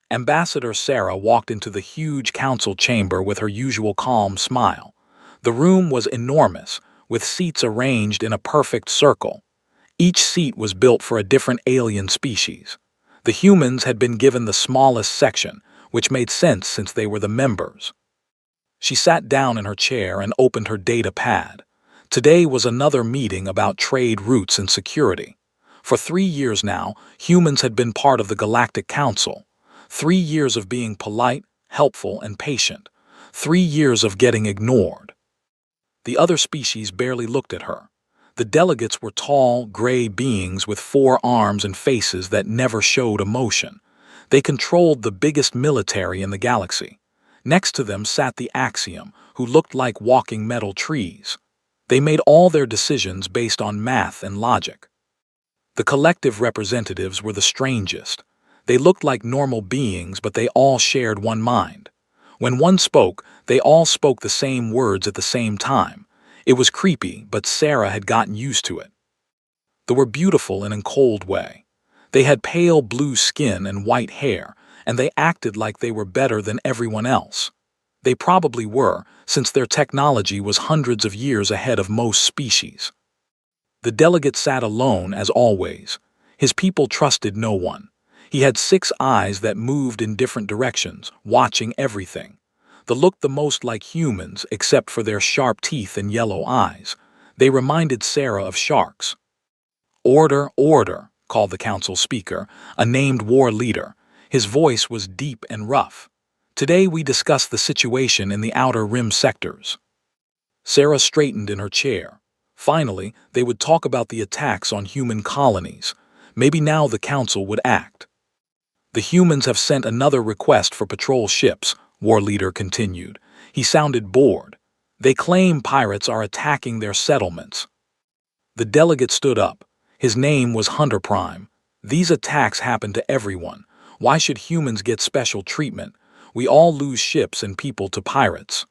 Ambassador Sarah walked into the huge council chamber with her usual calm smile. The room was enormous, with seats arranged in a perfect circle. Each seat was built for a different alien species. The humans had been given the smallest section, which made sense since they were the members. She sat down in her chair and opened her data pad. Today was another meeting about trade routes and security. For 3 years now, humans had been part of the Galactic Council. 3 years of being polite, helpful, and patient. 3 years of getting ignored. The other species barely looked at her. The delegates were tall, gray beings with 4 arms and faces that never showed emotion. They controlled the biggest military in the galaxy. Next to them sat the Axiom, who looked like walking metal trees. They made all their decisions based on math and logic. The collective representatives were the strangest. They looked like normal beings, but they all shared one mind. When one spoke, they all spoke the same words at the same time. It was creepy, but Sarah had gotten used to it. They were beautiful in a cold way. They had pale blue skin and white hair, and they acted like they were better than everyone else. They probably were, since their technology was hundreds of years ahead of most species. The delegate sat alone, as always. His people trusted no one. He had 6 eyes that moved in different directions, watching everything. They looked the most like humans, except for their sharp teeth and yellow eyes. They reminded Sarah of sharks. "Order, order," called the council speaker, a named war leader. His voice was deep and rough. "Today we discuss the situation in the Outer Rim sectors." Sarah straightened in her chair. Finally, they would talk about the attacks on human colonies. Maybe now the council would act. "The humans have sent another request for patrol ships," war leader continued. He sounded bored. "They claim pirates are attacking their settlements." The delegate stood up. His name was Hunter Prime. "These attacks happen to everyone. Why should humans get special treatment? We all lose ships and people to pirates."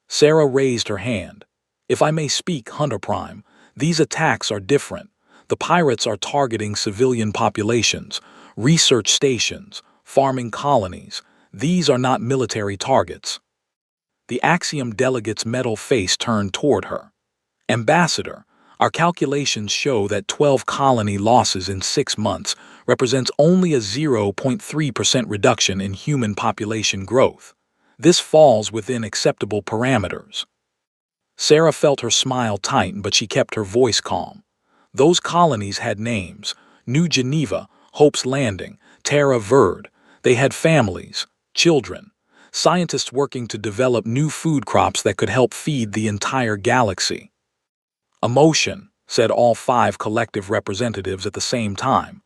Sarah raised her hand. "If I may speak, Hunter Prime, these attacks are different. The pirates are targeting civilian populations, research stations, farming colonies. These are not military targets." The Axiom delegate's metal face turned toward her. "Ambassador, our calculations show that 12 colony losses in 6 months represents only a 0.3% reduction in human population growth. This falls within acceptable parameters." Sarah felt her smile tighten, but she kept her voice calm. Those colonies had names: New Geneva, Hope's Landing, Terra Verde. They had families, children, scientists working to develop new food crops that could help feed the entire galaxy. "Emotion," said all 5 collective representatives at the same time.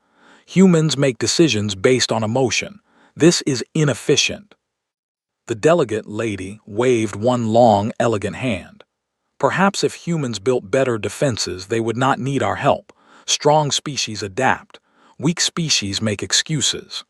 "Humans make decisions based on emotion. This is inefficient." The delegate lady waved one long, elegant hand. "Perhaps if humans built better defenses, they would not need our help. Strong species adapt. Weak species make excuses."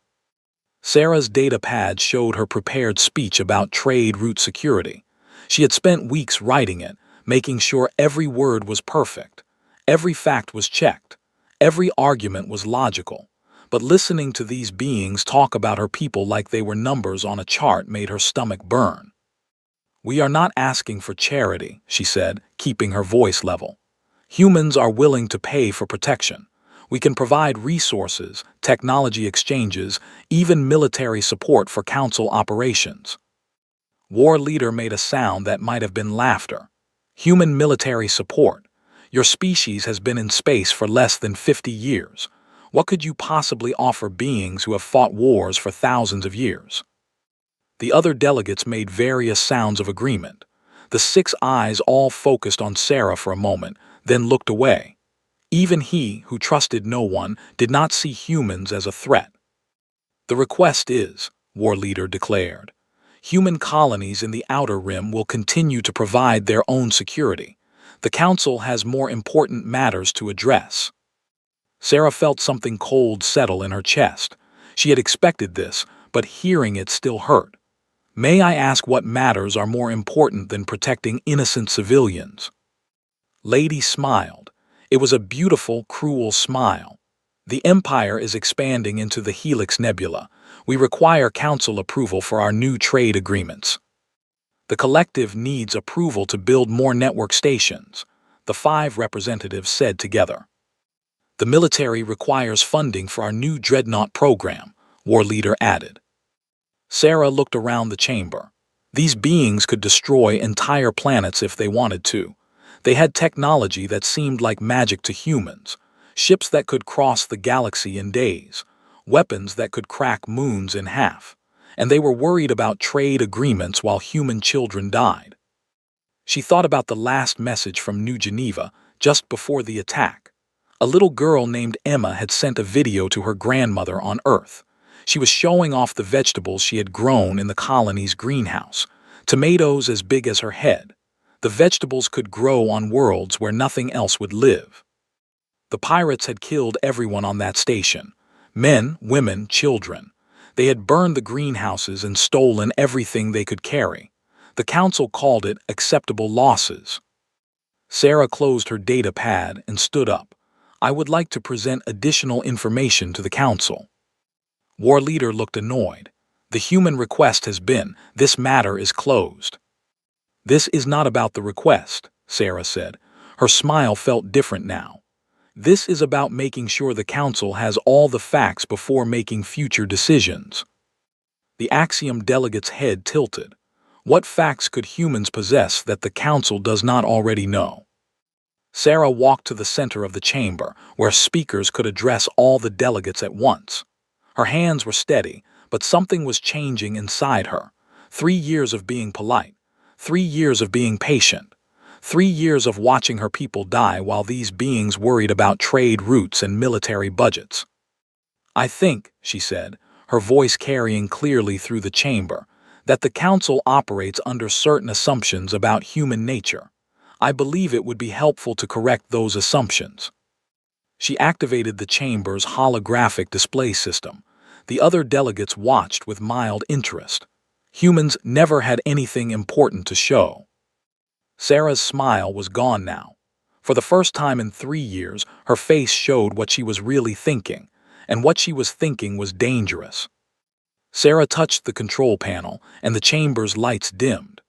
Sarah's data pad showed her prepared speech about trade route security. She had spent weeks writing it, making sure every word was perfect. Every fact was checked. Every argument was logical. But listening to these beings talk about her people like they were numbers on a chart made her stomach burn. "We are not asking for charity," she said, keeping her voice level. "Humans are willing to pay for protection. We can provide resources, technology exchanges, even military support for council operations." War leader made a sound that might have been laughter. "Human military support. Your species has been in space for less than 50 years. What could you possibly offer beings who have fought wars for thousands of years?" The other delegates made various sounds of agreement. The 6 eyes all focused on Sarah for a moment, then looked away. Even he, who trusted no one, did not see humans as a threat. "The request is," war leader declared, "human colonies in the Outer Rim will continue to provide their own security. The Council has more important matters to address." Sarah felt something cold settle in her chest. She had expected this, but hearing it still hurt. "May I ask what matters are more important than protecting innocent civilians?" Lady smiled. It was a beautiful, cruel smile. "The Empire is expanding into the Helix Nebula. We require council approval for our new trade agreements. The collective needs approval to build more network stations, the 5 representatives said together. The military requires funding for our new dreadnought program, war leader added. Sarah looked around the chamber. These beings could destroy entire planets if they wanted to. They had technology that seemed like magic to humans, ships that could cross the galaxy in days, weapons that could crack moons in half, and they were worried about trade agreements while human children died. She thought about the last message from New Geneva just before the attack. A little girl named Emma had sent a video to her grandmother on Earth. She was showing off the vegetables she had grown in the colony's greenhouse, tomatoes as big as her head. The vegetables could grow on worlds where nothing else would live. The pirates had killed everyone on that station. Men, women, children. They had burned the greenhouses and stolen everything they could carry. The council called it acceptable losses. Sarah closed her data pad and stood up. I would like to present additional information to the council. War leader looked annoyed. The human request has been, this matter is closed. This is not about the request, Sarah said. Her smile felt different now. This is about making sure the council has all the facts before making future decisions. The Axiom delegate's head tilted. What facts could humans possess that the council does not already know? Sarah walked to the center of the chamber, where speakers could address all the delegates at once. Her hands were steady, but something was changing inside her. 3 years of being polite, 3 years of being patient, 3 years of watching her people die while these beings worried about trade routes and military budgets. I think, she said, her voice carrying clearly through the chamber, that the council operates under certain assumptions about human nature. I believe it would be helpful to correct those assumptions. She activated the chamber's holographic display system. The other delegates watched with mild interest. Humans never had anything important to show. Sarah's smile was gone now. For the first time in 3 years, her face showed what she was really thinking, and what she was thinking was dangerous. Sarah touched the control panel, and the chamber's lights dimmed.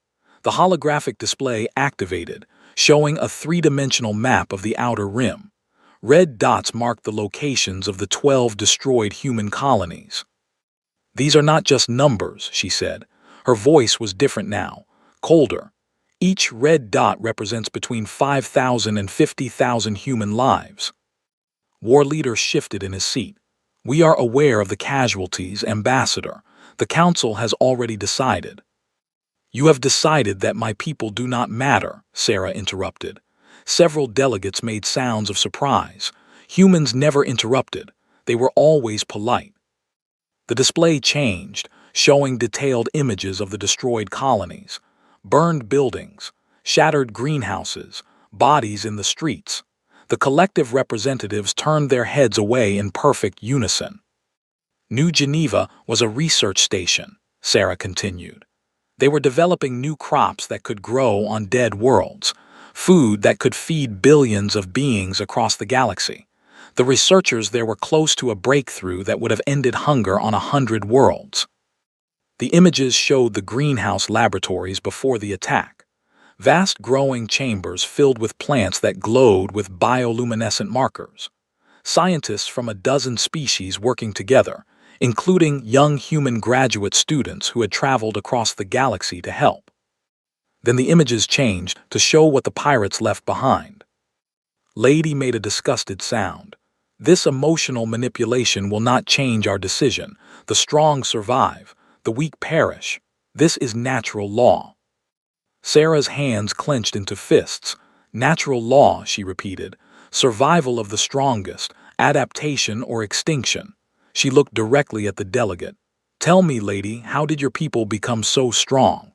The holographic display activated, showing a 3-dimensional map of the outer rim. Red dots marked the locations of the 12 destroyed human colonies. These are not just numbers, she said. Her voice was different now, colder. Each red dot represents between 5,000 and 50,000 human lives. War leader shifted in his seat. We are aware of the casualties, Ambassador. The council has already decided. You have decided that my people do not matter, Sarah interrupted. Several delegates made sounds of surprise. Humans never interrupted. They were always polite. The display changed, showing detailed images of the destroyed colonies, burned buildings, shattered greenhouses, bodies in the streets. The collective representatives turned their heads away in perfect unison. New Geneva was a research station, Sarah continued. They were developing new crops that could grow on dead worlds, food that could feed billions of beings across the galaxy. The researchers there were close to a breakthrough that would have ended hunger on 100 worlds. The images showed the greenhouse laboratories before the attack. Vast growing chambers filled with plants that glowed with bioluminescent markers. Scientists from a dozen species working together, including young human graduate students who had traveled across the galaxy to help. Then the images changed to show what the pirates left behind. Lady made a disgusted sound. This emotional manipulation will not change our decision. The strong survive, the weak perish. This is natural law. Sarah's hands clenched into fists. Natural law, she repeated. Survival of the strongest, adaptation or extinction. She looked directly at the delegate. Tell me, lady, how did your people become so strong?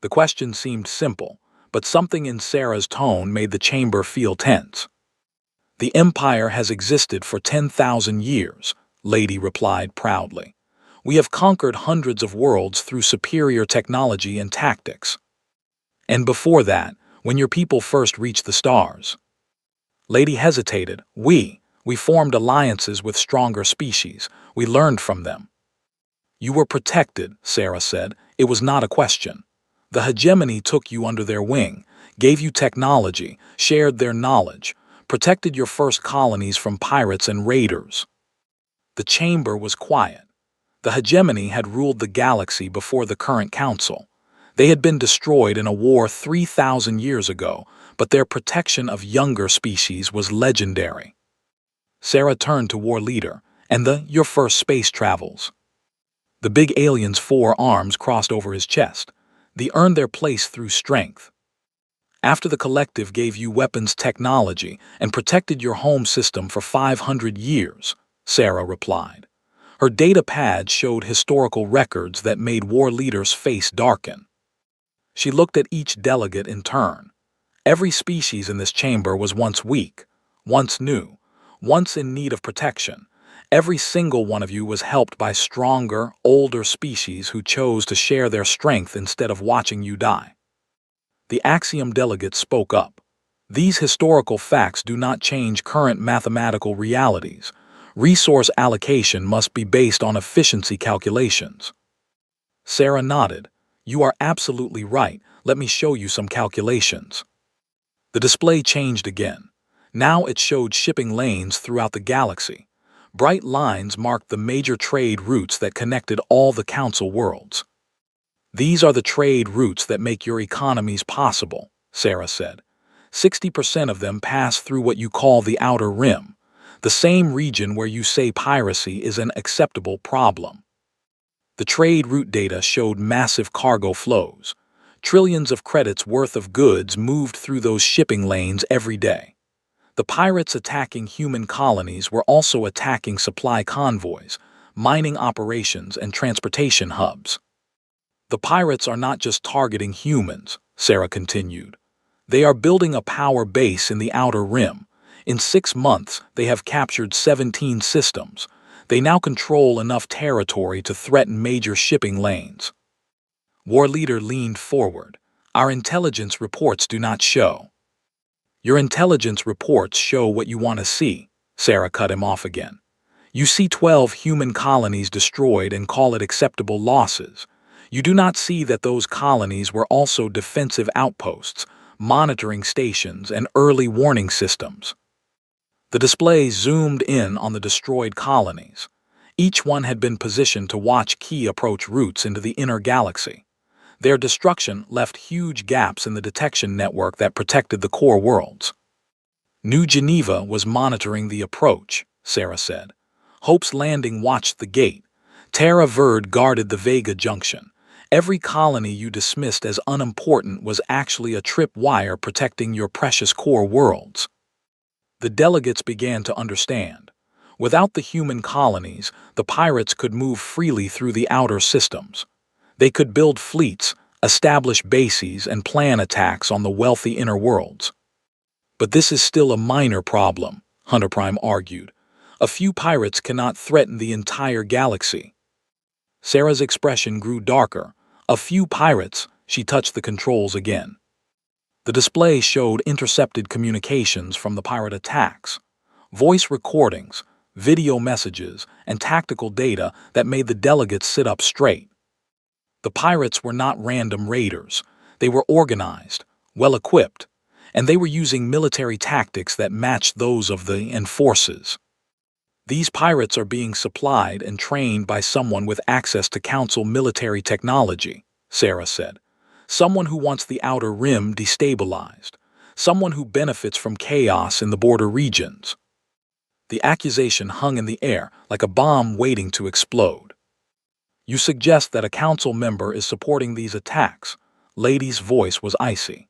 The question seemed simple, but something in Sarah's tone made the chamber feel tense. The empire has existed for 10,000 years, Lady replied proudly. We have conquered hundreds of worlds through superior technology and tactics. And before that, when your people first reached the stars. Lady hesitated. We formed alliances with stronger species. We learned from them. You were protected, Sarah said. It was not a question. The hegemony took you under their wing, gave you technology, shared their knowledge, protected your first colonies from pirates and raiders. The chamber was quiet. The hegemony had ruled the galaxy before the current council. They had been destroyed in a war 3,000 years ago, but their protection of younger species was legendary. Sarah turned to War Leader. And your first space travels. The big alien's 4 arms crossed over his chest. They earned their place through strength. After the collective gave you weapons technology and protected your home system for 500 years, Sarah replied. Her data pad showed historical records that made War Leader's face darken. She looked at each delegate in turn. Every species in this chamber was once weak, once new, once in need of protection. Every single one of you was helped by stronger, older species who chose to share their strength instead of watching you die. The Axiom delegate spoke up. These historical facts do not change current mathematical realities. Resource allocation must be based on efficiency calculations. Sarah nodded. You are absolutely right. Let me show you some calculations. The display changed again. Now it showed shipping lanes throughout the galaxy. Bright lines marked the major trade routes that connected all the council worlds. These are the trade routes that make your economies possible, Sarah said. 60% of them pass through what you call the Outer Rim, the same region where you say piracy is an acceptable problem. The trade route data showed massive cargo flows. Trillions of credits worth of goods moved through those shipping lanes every day. The pirates attacking human colonies were also attacking supply convoys, mining operations, and transportation hubs. The pirates are not just targeting humans, Sarah continued. They are building a power base in the Outer Rim. In 6 months, they have captured 17 systems. They now control enough territory to threaten major shipping lanes. War Leader leaned forward. Our intelligence reports do not show. Your intelligence reports show what you want to see, Sarah cut him off again. You see 12 human colonies destroyed and call it acceptable losses. You do not see that those colonies were also defensive outposts, monitoring stations, and early warning systems. The display zoomed in on the destroyed colonies. Each one had been positioned to watch key approach routes into the inner galaxy. Their destruction left huge gaps in the detection network that protected the core worlds. New Geneva was monitoring the approach, Sarah said. Hope's Landing watched the gate. Terra Verde guarded the Vega Junction. Every colony you dismissed as unimportant was actually a tripwire protecting your precious core worlds. The delegates began to understand. Without the human colonies, the pirates could move freely through the outer systems. They could build fleets, establish bases, and plan attacks on the wealthy inner worlds. But this is still a minor problem, Hunter Prime argued. A few pirates cannot threaten the entire galaxy. Sarah's expression grew darker. A few pirates, she touched the controls again. The display showed intercepted communications from the pirate attacks, voice recordings, video messages, and tactical data that made the delegates sit up straight. The pirates were not random raiders. They were organized, well-equipped, and they were using military tactics that matched those of the enforces. These pirates are being supplied and trained by someone with access to Council military technology, Sarah said. Someone who wants the Outer Rim destabilized. Someone who benefits from chaos in the border regions. The accusation hung in the air like a bomb waiting to explode. You suggest that a council member is supporting these attacks. Lady's voice was icy.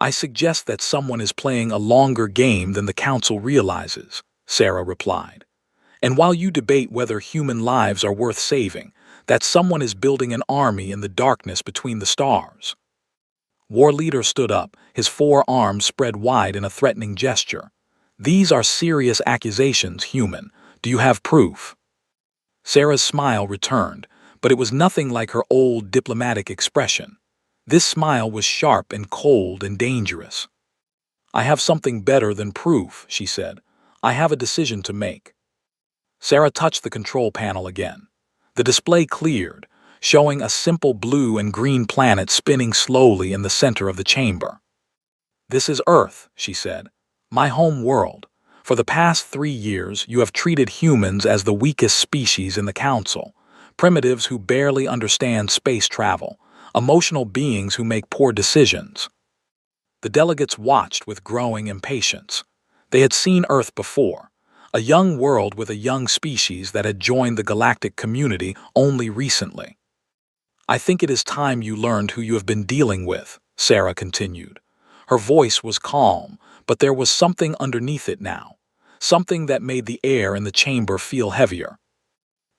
I suggest that someone is playing a longer game than the council realizes, Sarah replied. And while you debate whether human lives are worth saving, that someone is building an army in the darkness between the stars. War Leader stood up, his 4 arms spread wide in a threatening gesture. These are serious accusations, human. Do you have proof? Sarah's smile returned, but it was nothing like her old diplomatic expression. This smile was sharp and cold and dangerous. I have something better than proof, she said. I have a decision to make. Sarah touched the control panel again. The display cleared, showing a simple blue and green planet spinning slowly in the center of the chamber. "This is Earth," she said, "my home world. For the past 3 years, you have treated humans as the weakest species in the Council, primitives who barely understand space travel, emotional beings who make poor decisions." The delegates watched with growing impatience. They had seen Earth before, a young world with a young species that had joined the galactic community only recently. "I think it is time you learned who you have been dealing with," Sarah continued. Her voice was calm, but there was something underneath it now, something that made the air in the chamber feel heavier.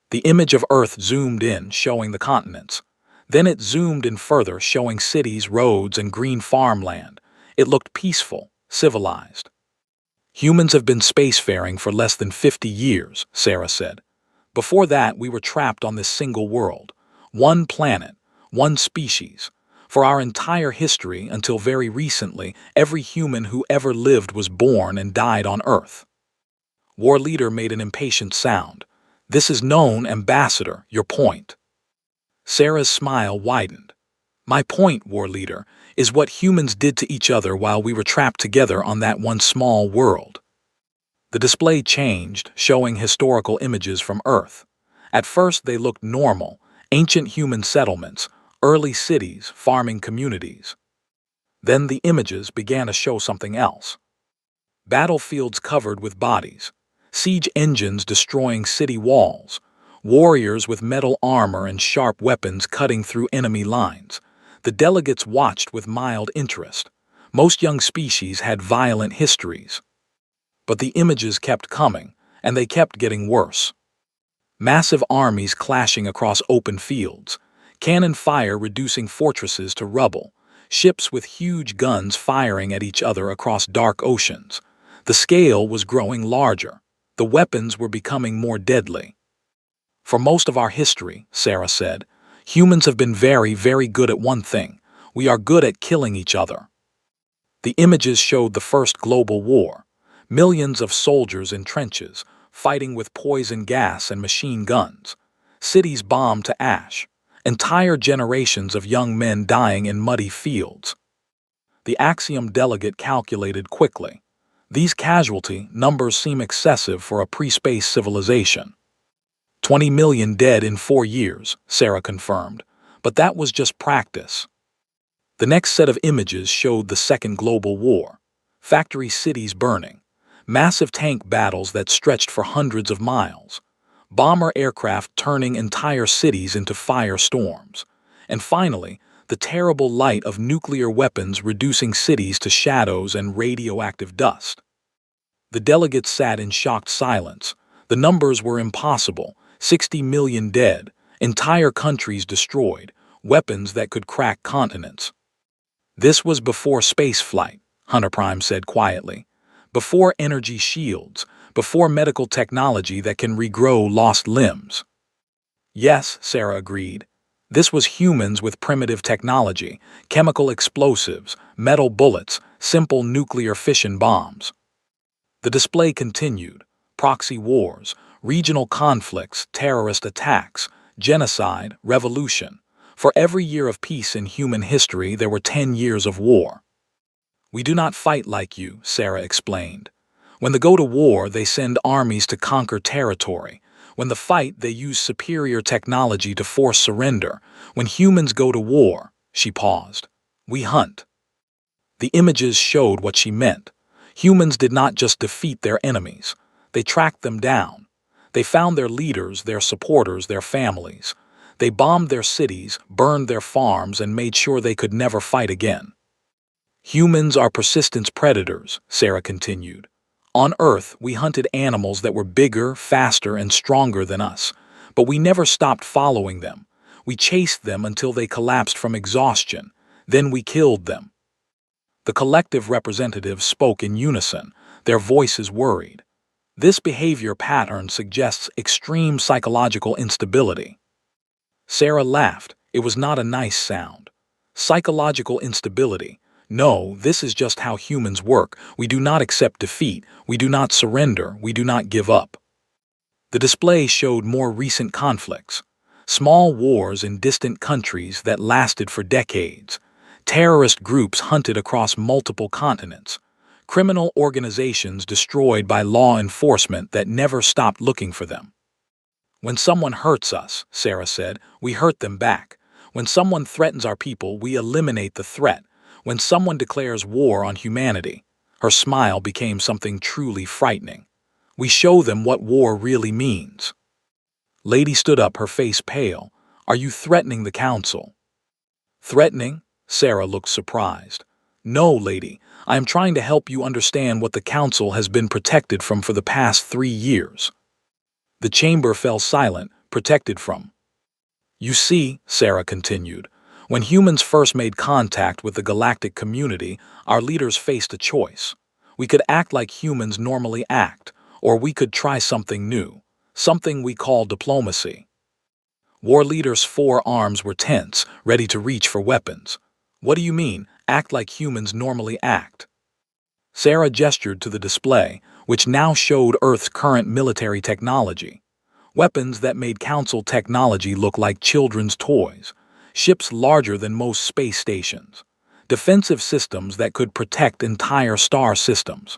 The image of Earth zoomed in, showing the continents. Then it zoomed in further, showing cities, roads, and green farmland. It looked peaceful, civilized. "Humans have been spacefaring for less than 50 years, Sarah said. "Before that, we were trapped on this single world. One planet, one species. For our entire history, until very recently, every human who ever lived was born and died on Earth." War Leader made an impatient sound. "This is known, Ambassador, your point." Sarah's smile widened. "My point, War Leader, is what humans did to each other while we were trapped together on that one small world." The display changed, showing historical images from Earth. At first they looked normal, ancient human settlements, early cities, farming communities. Then the images began to show something else. Battlefields covered with bodies, siege engines destroying city walls, warriors with metal armor and sharp weapons cutting through enemy lines. The delegates watched with mild interest. Most young species had violent histories. But the images kept coming, and they kept getting worse. Massive armies clashing across open fields, cannon fire reducing fortresses to rubble, ships with huge guns firing at each other across dark oceans. The scale was growing larger. The weapons were becoming more deadly. "For most of our history," Sarah said, "humans have been very, very good at one thing. We are good at killing each other." The images showed the first global war. Millions of soldiers in trenches, fighting with poison gas and machine guns. Cities bombed to ash. Entire generations of young men dying in muddy fields. The Axiom delegate calculated quickly. These casualty numbers seem excessive for a pre-space civilization. 20 million dead in 4 years, Sarah confirmed. But that was just practice. The next set of images showed the Second Global War. Factory cities burning. Massive tank battles that stretched for hundreds of miles. Bomber aircraft turning entire cities into firestorms. And finally, the terrible light of nuclear weapons reducing cities to shadows and radioactive dust. The delegates sat in shocked silence. The numbers were impossible. 60 million dead, entire countries destroyed, weapons that could crack continents. "This was before spaceflight," Hunter Prime said quietly. "Before energy shields, before medical technology that can regrow lost limbs." "Yes," Sarah agreed. "This was humans with primitive technology, chemical explosives, metal bullets, simple nuclear fission bombs." The display continued. Proxy wars, regional conflicts, terrorist attacks, genocide, revolution. For every year of peace in human history, there were 10 years of war. "We do not fight like you," Sarah explained. "When they go to war, they send armies to conquer territory. When they fight, they use superior technology to force surrender. When humans go to war," she paused, "we hunt." The images showed what she meant. Humans did not just defeat their enemies. They tracked them down. They found their leaders, their supporters, their families. They bombed their cities, burned their farms, and made sure they could never fight again. "Humans are persistence predators," Sarah continued. "On Earth, we hunted animals that were bigger, faster, and stronger than us. But we never stopped following them. We chased them until they collapsed from exhaustion. Then we killed them." The collective representatives spoke in unison, their voices worried. "This behavior pattern suggests extreme psychological instability." Sarah laughed. It was not a nice sound. "Psychological instability. No, this is just how humans work. We do not accept defeat. We do not surrender. We do not give up." The display showed more recent conflicts. Small wars in distant countries that lasted for decades. Terrorist groups hunted across multiple continents. Criminal organizations destroyed by law enforcement that never stopped looking for them. When someone hurts us, Sarah said, we hurt them back. When someone threatens our people, we eliminate the threat. When someone declares war on humanity, her smile became something truly frightening. We show them what war really means. Lady stood up, her face pale. Are you threatening the council? Threatening? Sarah looked surprised. No, lady. I am trying to help you understand what the council has been protected from for the past 3 years. The chamber fell silent, protected from. You see, Sarah continued, when humans first made contact with the galactic community, our leaders faced a choice. We could act like humans normally act, or we could try something new, something we call diplomacy. War leaders' forearms were tense, ready to reach for weapons. What do you mean, act like humans normally act? Sarah gestured to the display, which now showed Earth's current military technology. Weapons that made Council technology look like children's toys. Ships larger than most space stations. Defensive systems that could protect entire star systems.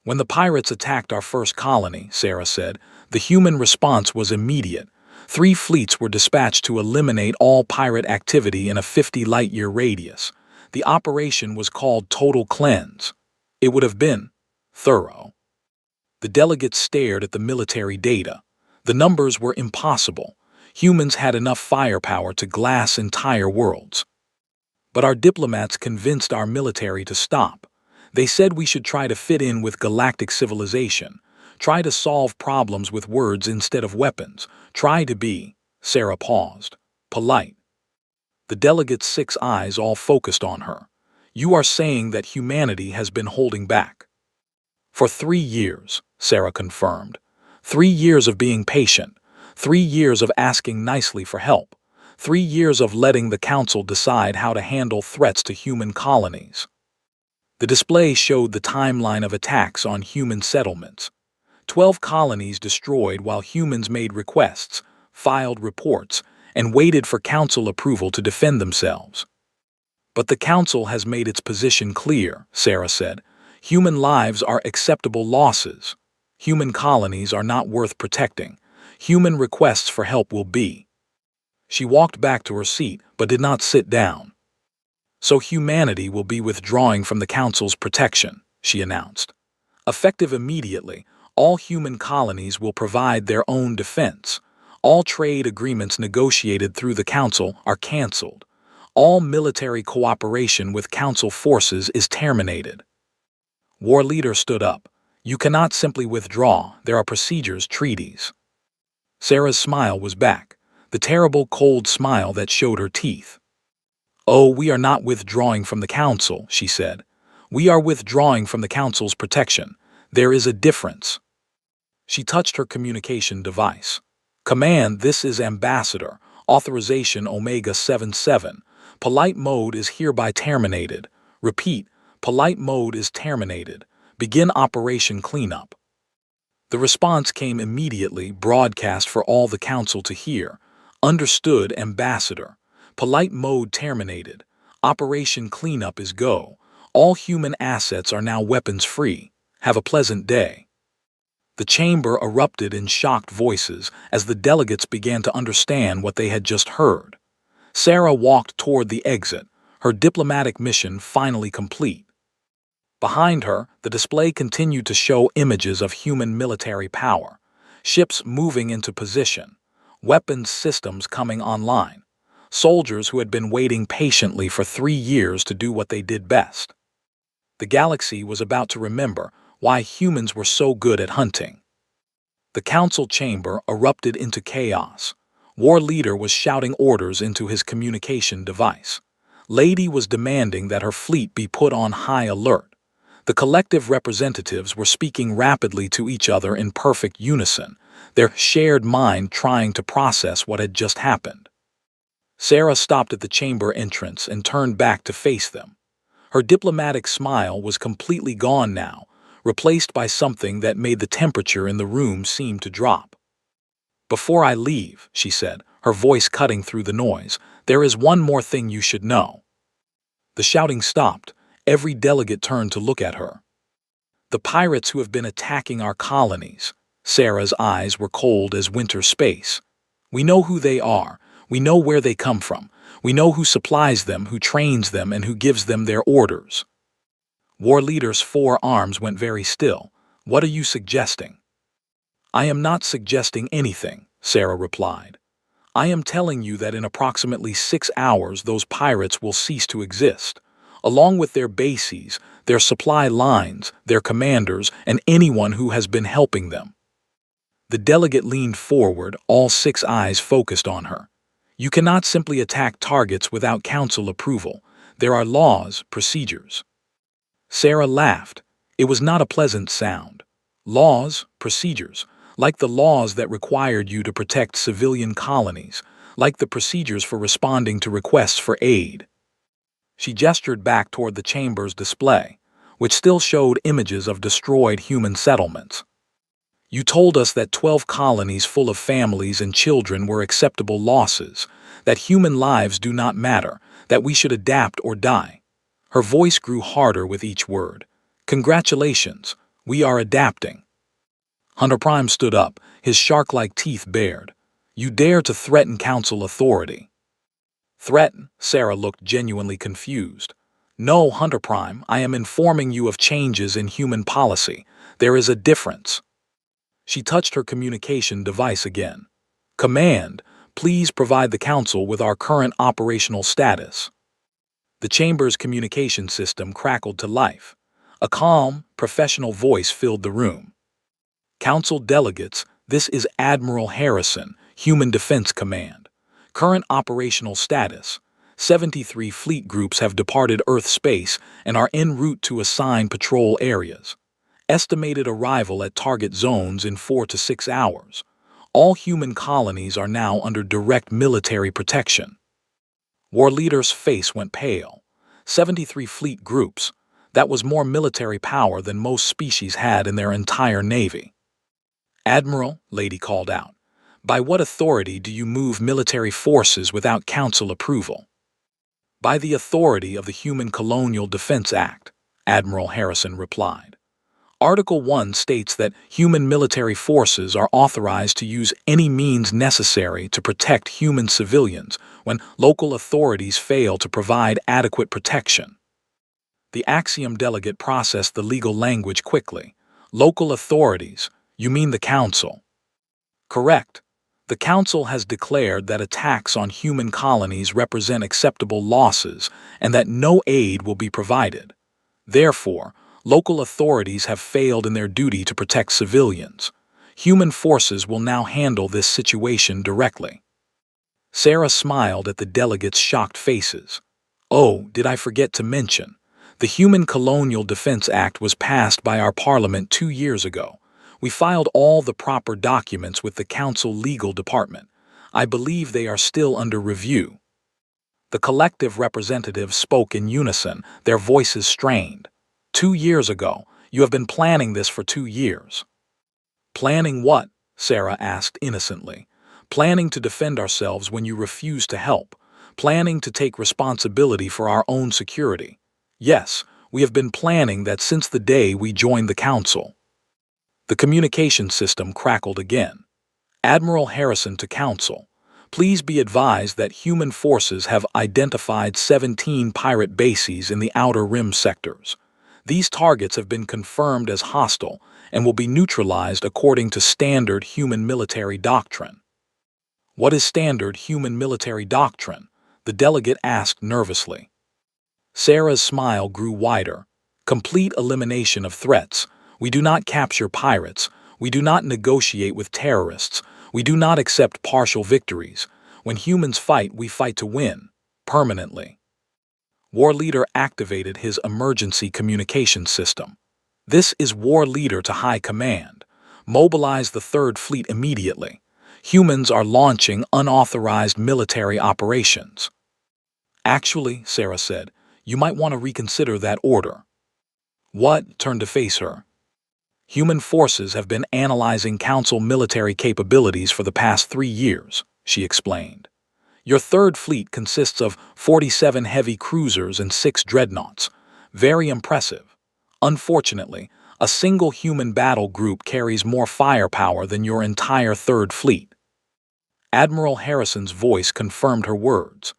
When the pirates attacked our first colony, Sarah said, the human response was immediate. 3 fleets were dispatched to eliminate all pirate activity in a 50-light-year radius. The operation was called Total Cleanse. It would have been thorough. The delegates stared at the military data. The numbers were impossible. Humans had enough firepower to glass entire worlds. But our diplomats convinced our military to stop. They said we should try to fit in with galactic civilization, try to solve problems with words instead of weapons, try to be, Sarah paused, polite. The delegates' 6 eyes all focused on her. You are saying that humanity has been holding back. For 3 years, Sarah confirmed. 3 years of being patient, 3 years of asking nicely for help, 3 years of letting the council decide how to handle threats to human colonies. The display showed the timeline of attacks on human settlements. 12 colonies destroyed while humans made requests, filed reports, and waited for council approval to defend themselves. But the council has made its position clear, Sarah said. Human lives are acceptable losses. Human colonies are not worth protecting. Human requests for help will be. She walked back to her seat, but did not sit down. So humanity will be withdrawing from the council's protection, she announced. Effective immediately, all human colonies will provide their own defense. All trade agreements negotiated through the council are canceled. All military cooperation with council forces is terminated. War leader stood up. You cannot simply withdraw. There are procedures, treaties. Sarah's smile was back, the terrible cold smile that showed her teeth. Oh, we are not withdrawing from the council, she said. We are withdrawing from the council's protection. There is a difference. She touched her communication device. Command, this is Ambassador. Authorization Omega 77. Polite mode is hereby terminated. Repeat, polite mode is terminated. Begin Operation Cleanup. The response came immediately, broadcast for all the council to hear. Understood, Ambassador. Polite mode terminated. Operation Cleanup is go. All human assets are now weapons-free. Have a pleasant day. The chamber erupted in shocked voices as the delegates began to understand what they had just heard. Sarah walked toward the exit, her diplomatic mission finally complete. Behind her, the display continued to show images of human military power, ships moving into position, weapons systems coming online, soldiers who had been waiting patiently for 3 years to do what they did best. The galaxy was about to remember why humans were so good at hunting. The council chamber erupted into chaos. War leader was shouting orders into his communication device. Lady was demanding that her fleet be put on high alert. The collective representatives were speaking rapidly to each other in perfect unison, their shared mind trying to process what had just happened. Sarah stopped at the chamber entrance and turned back to face them. Her diplomatic smile was completely gone now, replaced by something that made the temperature in the room seem to drop. Before I leave, she said, her voice cutting through the noise. "There is one more thing you should know." The shouting stopped. Every delegate turned to look at her. "The pirates who have been attacking our colonies." Sarah's eyes were cold as winter space. "We know who they are. We know where they come from. We know who supplies them, who trains them, and who gives them their orders." War Leader's four arms went very still. "What are you suggesting?" "I am not suggesting anything," Sarah replied. "I am telling you that in approximately 6 hours those pirates will cease to exist, along with their bases, their supply lines, their commanders, and anyone who has been helping them." The delegate leaned forward, all 6 eyes focused on her. "You cannot simply attack targets without council approval. There are laws, procedures." Sarah laughed. It was not a pleasant sound. Laws, procedures, like the laws that required you to protect civilian colonies, like the procedures for responding to requests for aid. She gestured back toward the chamber's display, which still showed images of destroyed human settlements. "You told us that 12 colonies full of families and children were acceptable losses, that human lives do not matter, that we should adapt or die." Her voice grew harder with each word. "Congratulations, we are adapting." Hunter Prime stood up, his shark-like teeth bared. "You dare to threaten council authority?" "Threaten?" Sarah looked genuinely confused. "No, Hunter Prime, I am informing you of changes in human policy. There is a difference." She touched her communication device again. "Command, please provide the council with our current operational status." The chamber's communication system crackled to life. A calm, professional voice filled the room. "Council delegates, this is Admiral Harrison, Human Defense Command. Current operational status: 73 fleet groups have departed Earth space and are en route to assigned patrol areas. Estimated arrival at target zones in 4 to 6 hours. All human colonies are now under direct military protection." War Leader's face went pale. 73 fleet groups. That was more military power than most species had in their entire navy. "Admiral," Lady called out, "by what authority do you move military forces without council approval?" "By the authority of the Human Colonial Defense Act," Admiral Harrison replied. "Article 1 states that human military forces are authorized to use any means necessary to protect human civilians when local authorities fail to provide adequate protection." The Axiom delegate processed the legal language quickly. "Local authorities? You mean the council?" "Correct. The council has declared that attacks on human colonies represent acceptable losses and that no aid will be provided. Therefore, local authorities have failed in their duty to protect civilians. Human forces will now handle this situation directly." Sarah smiled at the delegates' shocked faces. "Oh, did I forget to mention? The Human Colonial Defense Act was passed by our Parliament 2 years ago. We filed all the proper documents with the Council Legal Department. I believe they are still under review." The collective representatives spoke in unison, their voices strained. 2 years ago. You have been planning this for 2 years." "Planning what?" Sarah asked innocently. "Planning to defend ourselves when you refuse to help. Planning to take responsibility for our own security. Yes, we have been planning that since the day we joined the council." The communication system crackled again. "Admiral Harrison to council. Please be advised that human forces have identified 17 pirate bases in the Outer Rim sectors. These targets have been confirmed as hostile and will be neutralized according to standard human military doctrine." "What is standard human military doctrine?" the delegate asked nervously. Sarah's smile grew wider. "Complete elimination of threats. We do not capture pirates. We do not negotiate with terrorists. We do not accept partial victories. When humans fight, we fight to win. Permanently." War Leader activated his emergency communication system. "This is War Leader to High Command. Mobilize the Third Fleet immediately. Humans are launching unauthorized military operations." "Actually," Sarah said, "you might want to reconsider that order." "What?" Turned to face her. "Human forces have been analyzing Council military capabilities for the past 3 years. she explained. Your third fleet consists of 47 heavy cruisers and 6 dreadnoughts. Very impressive. Unfortunately, a single human battle group carries more firepower than your entire third fleet. Admiral Harrison's voice confirmed her words.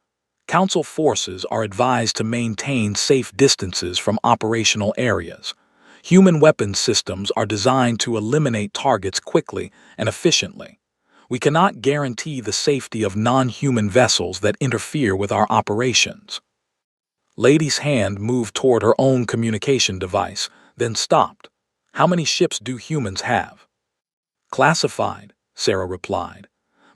Council forces are advised to maintain safe distances from operational areas. Human weapons systems are designed to eliminate targets quickly and efficiently. We cannot guarantee the safety of non-human vessels that interfere with our operations. Lady's hand moved toward her own communication device, then stopped. How many ships do humans have? Classified, Sarah replied.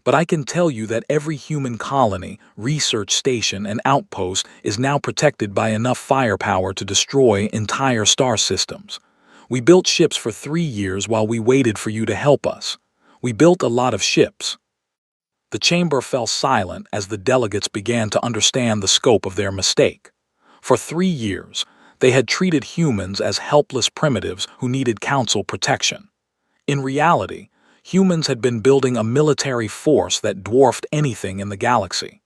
But I can tell you that every human colony, research station, and outpost is now protected by enough firepower to destroy entire star systems. We built ships for 3 years while we waited for you to help us. We built a lot of ships. The chamber fell silent as the delegates began to understand the scope of their mistake. For 3 years, they had treated humans as helpless primitives who needed council protection. In reality, humans had been building a military force that dwarfed anything in the galaxy.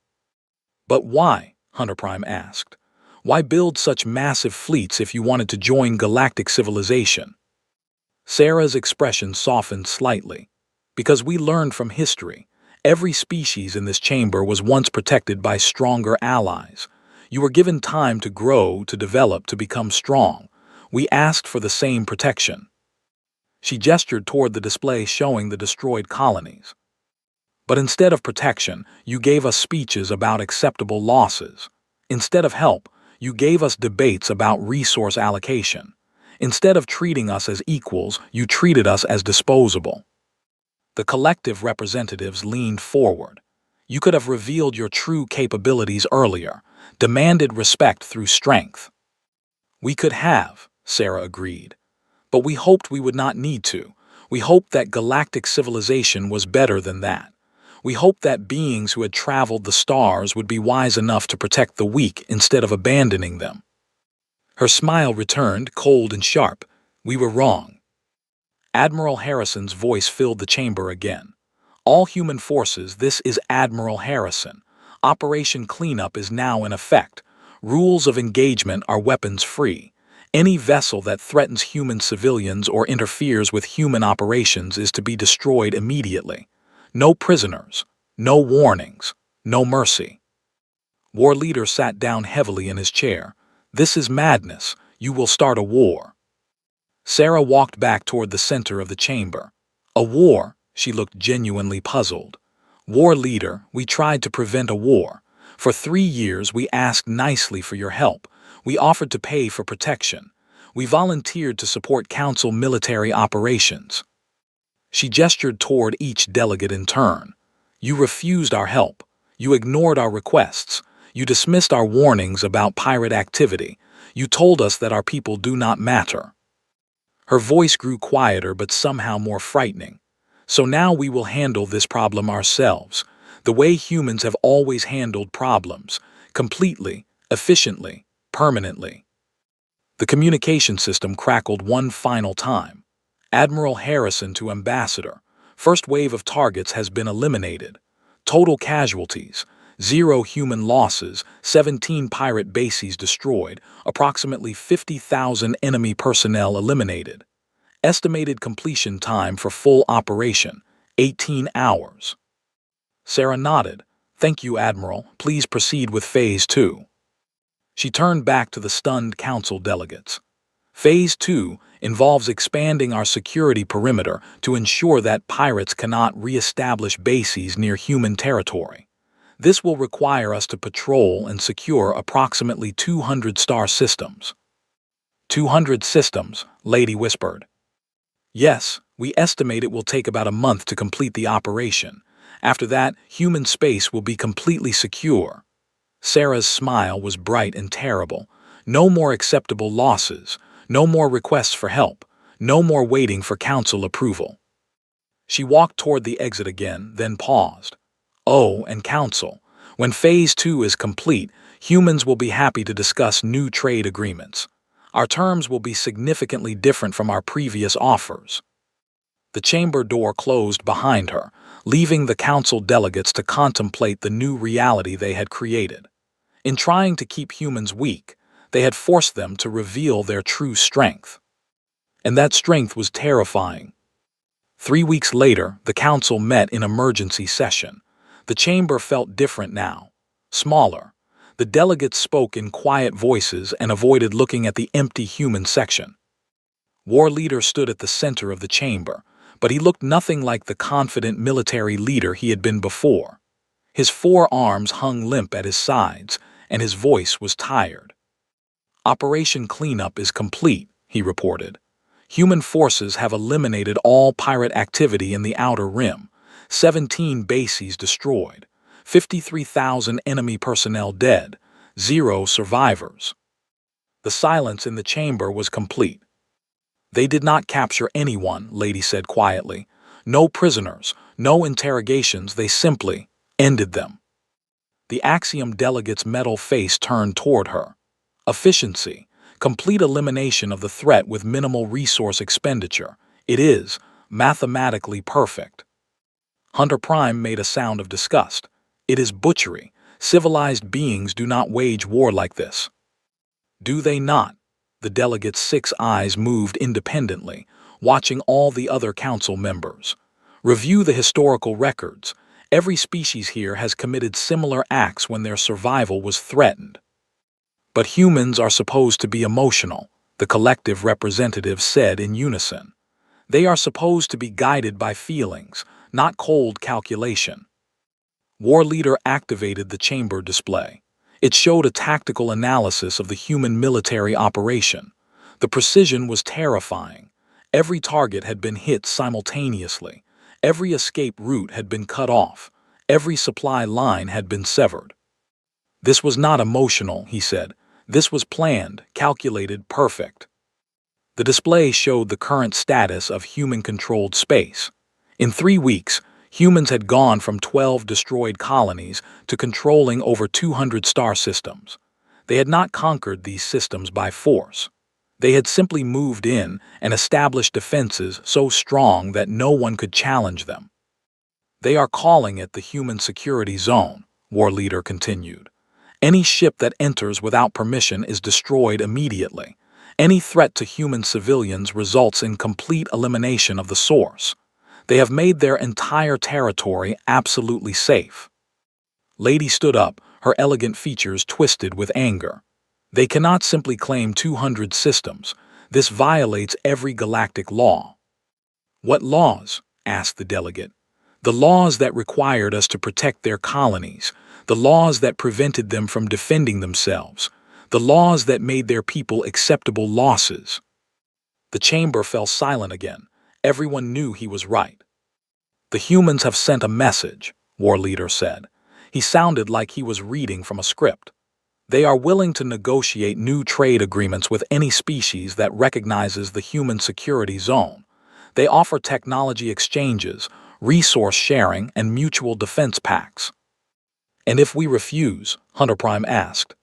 But why? Hunter Prime asked. Why build such massive fleets if you wanted to join galactic civilization? Sarah's expression softened slightly. Because we learned from history, every species in this chamber was once protected by stronger allies. You were given time to grow, to develop, to become strong. We asked for the same protection. She gestured toward the display showing the destroyed colonies. But instead of protection, you gave us speeches about acceptable losses. Instead of help, you gave us debates about resource allocation. Instead of treating us as equals, you treated us as disposable. The collective representatives leaned forward. You could have revealed your true capabilities earlier, demanded respect through strength. We could have, Sarah agreed. But we hoped we would not need to. We hoped that galactic civilization was better than that. We hoped that beings who had traveled the stars would be wise enough to protect the weak instead of abandoning them. Her smile returned, cold and sharp. We were wrong. Admiral Harrison's voice filled the chamber again. All human forces, this is Admiral Harrison. Operation Cleanup is now in effect. Rules of engagement are weapons-free. Any vessel that threatens human civilians or interferes with human operations is to be destroyed immediately. No prisoners, no warnings, no mercy. War Leader sat down heavily in his chair. This is madness. You will start a war. Sarah walked back toward the center of the chamber. A war? She looked genuinely puzzled. War Leader, we tried to prevent a war. For 3 years we asked nicely for your help. We offered to pay for protection. We volunteered to support Council military operations. She gestured toward each delegate in turn. You refused our help. You ignored our requests. You dismissed our warnings about pirate activity. You told us that our people do not matter. Her voice grew quieter but somehow more frightening. So now we will handle this problem ourselves, the way humans have always handled problems, completely, efficiently, permanently. The communication system crackled one final time. Admiral Harrison to Ambassador. First wave of targets has been eliminated. Total casualties. 0 human losses, 17 pirate bases destroyed, approximately 50,000 enemy personnel eliminated. Estimated completion time for full operation, 18 hours. Sarah nodded. Thank you, Admiral. Please proceed with Phase 2. She turned back to the stunned Council delegates. Phase 2 involves expanding our security perimeter to ensure that pirates cannot re-establish bases near human territory. This will require us to patrol and secure approximately 200 star systems. 200 systems, Lady whispered. Yes, we estimate it will take about a month to complete the operation. After that, human space will be completely secure. Sarah's smile was bright and terrible. No more acceptable losses. No more requests for help. No more waiting for Council approval. She walked toward the exit again, then paused. Oh, and Council, when Phase 2 is complete, humans will be happy to discuss new trade agreements. Our terms will be significantly different from our previous offers. The chamber door closed behind her, leaving the council delegates to contemplate the new reality they had created. In trying to keep humans weak, they had forced them to reveal their true strength. And that strength was terrifying. 3 weeks later, the council met in emergency session. The chamber felt different now, smaller. The delegates spoke in quiet voices and avoided looking at the empty human section. War Leader stood at the center of the chamber, but he looked nothing like the confident military leader he had been before. His 4 arms hung limp at his sides, and his voice was tired. "Operation Cleanup is complete," he reported. "Human forces have eliminated all pirate activity in the Outer Rim, 17 bases destroyed, 53,000 enemy personnel dead, 0 survivors." The silence in the chamber was complete. "They did not capture anyone," Lady said quietly. "No prisoners, no interrogations, they simply ended them." The Axiom delegate's metal face turned toward her. "Efficiency, complete elimination of the threat with minimal resource expenditure. It is mathematically perfect." Hunter Prime made a sound of disgust. "It is butchery. Civilized beings do not wage war like this." "Do they not?" The delegate's 6 eyes moved independently, watching all the other council members. "Review the historical records. Every species here has committed similar acts when their survival was threatened." "But humans are supposed to be emotional," the collective representatives said in unison. "They are supposed to be guided by feelings, not cold calculation." War Leader activated the chamber display. It showed a tactical analysis of the human military operation. The precision was terrifying. Every target had been hit simultaneously. Every escape route had been cut off. Every supply line had been severed. "This was not emotional," he said. "This was planned, calculated, perfect." The display showed the current status of human-controlled space. In 3 weeks, humans had gone from 12 destroyed colonies to controlling over 200 star systems. They had not conquered these systems by force. They had simply moved in and established defenses so strong that no one could challenge them. "They are calling it the Human Security Zone," War Leader continued. "Any ship that enters without permission is destroyed immediately. Any threat to human civilians results in complete elimination of the source. They have made their entire territory absolutely safe." Lady stood up, her elegant features twisted with anger. "They cannot simply claim 200 systems. This violates every galactic law." "What laws?" asked the delegate. "The laws that required us to protect their colonies, the laws that prevented them from defending themselves, the laws that made their people acceptable losses." The chamber fell silent again. Everyone knew he was right. "The humans have sent a message," War Leader said. He sounded like he was reading from a script. "They are willing to negotiate new trade agreements with any species that recognizes the Human Security Zone. They offer technology exchanges, resource sharing, and mutual defense pacts." "And if we refuse?" Hunter Prime asked.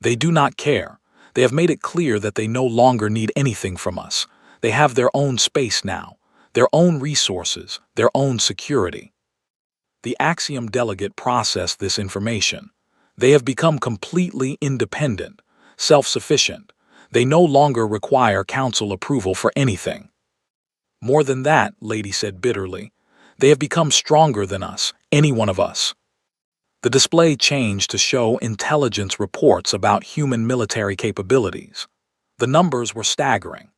"They do not care. They have made it clear that they no longer need anything from us. They have their own space now, their own resources, their own security." The Axiom delegate processed this information. They have become completely independent, self-sufficient. They no longer require council approval for anything. "More than that," Lady said bitterly, "they have become stronger than us, any one of us." The display changed to show intelligence reports about human military capabilities. The numbers were staggering.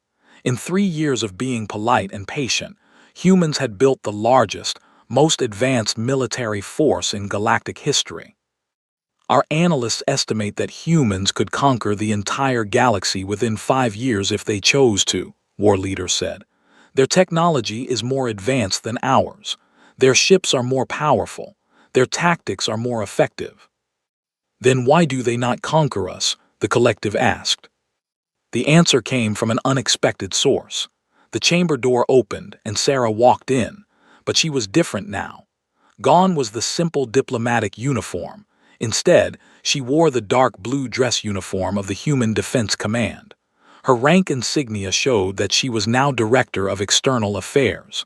In 3 years of being polite and patient, humans had built the largest, most advanced military force in galactic history. "Our analysts estimate that humans could conquer the entire galaxy within 5 years if they chose to," War Leader said. "Their technology is more advanced than ours. Their ships are more powerful. Their tactics are more effective." "Then why do they not conquer us?" the collective asked. The answer came from an unexpected source. The chamber door opened and Sarah walked in, but she was different now. Gone was the simple diplomatic uniform. Instead, she wore the dark blue dress uniform of the Human Defense Command. Her rank insignia showed that she was now Director of External Affairs.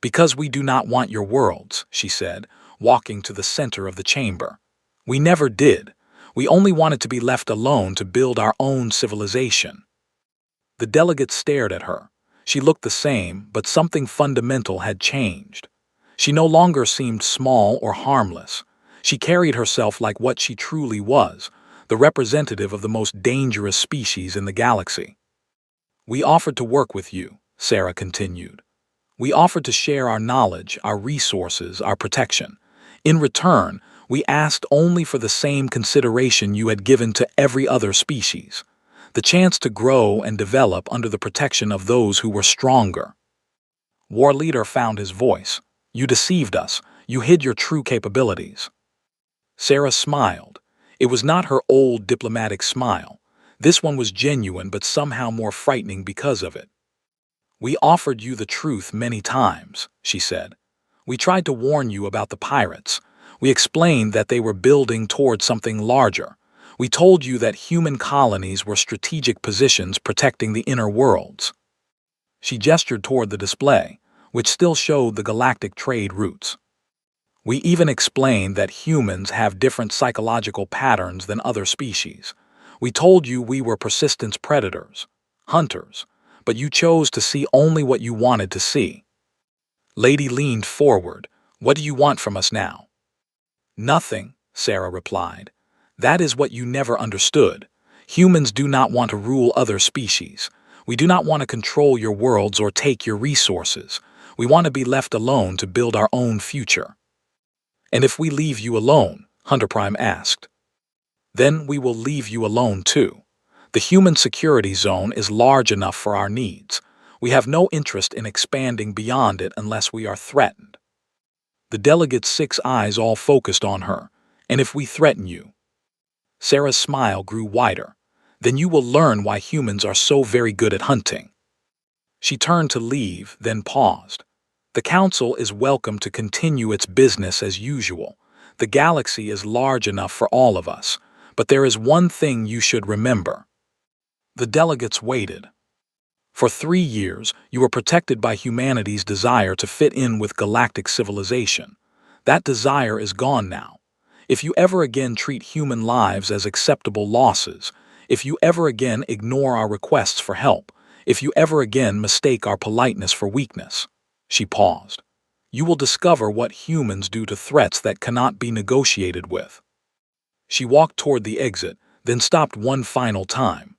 "Because we do not want your worlds," she said, walking to the center of the chamber. "We never did. We only wanted to be left alone to build our own civilization." The delegates stared at her. She looked the same, but something fundamental had changed. She no longer seemed small or harmless. She carried herself like what she truly was, the representative of the most dangerous species in the galaxy. "We offered to work with you," Sarah continued. "We offered to share our knowledge, our resources, our protection. In return, we asked only for the same consideration you had given to every other species, the chance to grow and develop under the protection of those who were stronger." War Leader found his voice. "You deceived us. You hid your true capabilities." Sarah smiled. It was not her old diplomatic smile. This one was genuine but somehow more frightening because of it. "We offered you the truth many times," she said. "We tried to warn you about the pirates. We explained that they were building toward something larger. We told you that human colonies were strategic positions protecting the inner worlds." She gestured toward the display, which still showed the galactic trade routes. "We even explained that humans have different psychological patterns than other species. We told you we were persistence predators, hunters, but you chose to see only what you wanted to see." Lady leaned forward. "What do you want from us now?" "Nothing," Sarah replied. "That is what you never understood. Humans do not want to rule other species. We do not want to control your worlds or take your resources. We want to be left alone to build our own future." "And if we leave you alone?" Hunter Prime asked. "Then we will leave you alone too. The human security zone is large enough for our needs. We have no interest in expanding beyond it unless we are threatened." The delegate's 6 eyes all focused on her. "And if we threaten you?" Sarah's smile grew wider. "Then you will learn why humans are so very good at hunting." She turned to leave, then paused. "The Council is welcome to continue its business as usual. The galaxy is large enough for all of us, but there is one thing you should remember." The delegates waited. "For 3 years, you were protected by humanity's desire to fit in with galactic civilization. That desire is gone now. If you ever again treat human lives as acceptable losses, if you ever again ignore our requests for help, if you ever again mistake our politeness for weakness," she paused, "you will discover what humans do to threats that cannot be negotiated with." She walked toward the exit, then stopped one final time.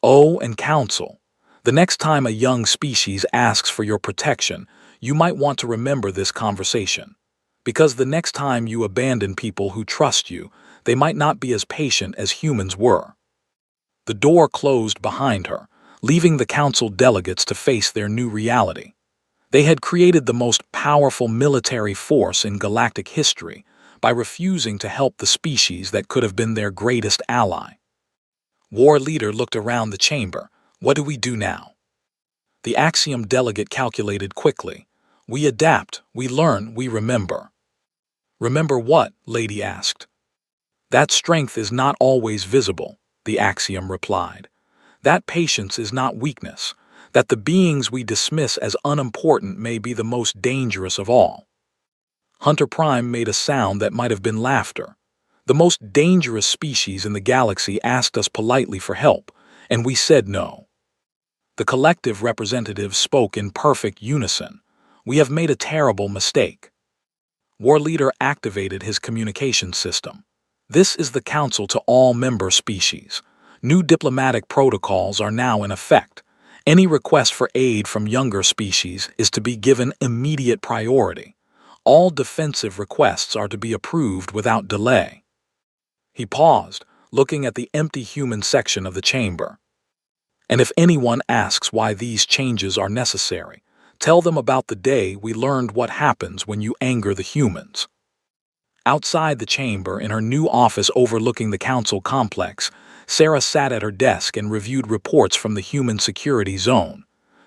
"Oh, and Council, the next time a young species asks for your protection, you might want to remember this conversation. Because the next time you abandon people who trust you, they might not be as patient as humans were." The door closed behind her, leaving the Council delegates to face their new reality. They had created the most powerful military force in galactic history by refusing to help the species that could have been their greatest ally. War Leader looked around the chamber. "What do we do now?" The Axiom delegate calculated quickly. "We adapt, we learn, we remember." "Remember what?" Lady asked. "That strength is not always visible," the Axiom replied. "That patience is not weakness, that the beings we dismiss as unimportant may be the most dangerous of all." Hunter Prime made a sound that might have been laughter. "The most dangerous species in the galaxy asked us politely for help, and we said no." The collective representatives spoke in perfect unison. "We have made a terrible mistake." War Leader activated his communication system. "This is the Council to all member species. New diplomatic protocols are now in effect. Any request for aid from younger species is to be given immediate priority. All defensive requests are to be approved without delay." He paused, looking at the empty human section of the chamber. "And if anyone asks why these changes are necessary, tell them about the day we learned what happens when you anger the humans." Outside the chamber, in her new office overlooking the Council complex, Sarah sat at her desk and reviewed reports from the Human Security Zone.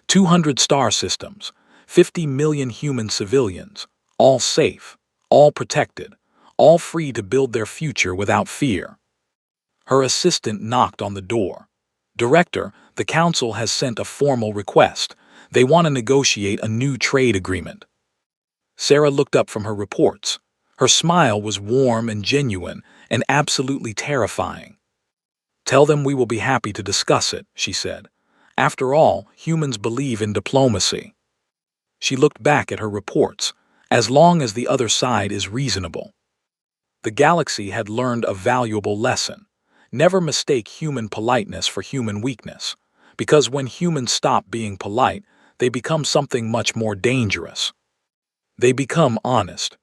200 star systems, 50 million human civilians, all safe, all protected, all free to build their future without fear. Her assistant knocked on the door. Director, the council has sent a formal request. They want to negotiate a new trade agreement. Sarah looked up from her reports. Her smile was warm and genuine and absolutely terrifying. Tell them we will be happy to discuss it, she said. After all, humans believe in diplomacy. She looked back at her reports. As long as the other side is reasonable. The galaxy had learned a valuable lesson. Never mistake human politeness for human weakness. Because when humans stop being polite, they become something much more dangerous. They become honest.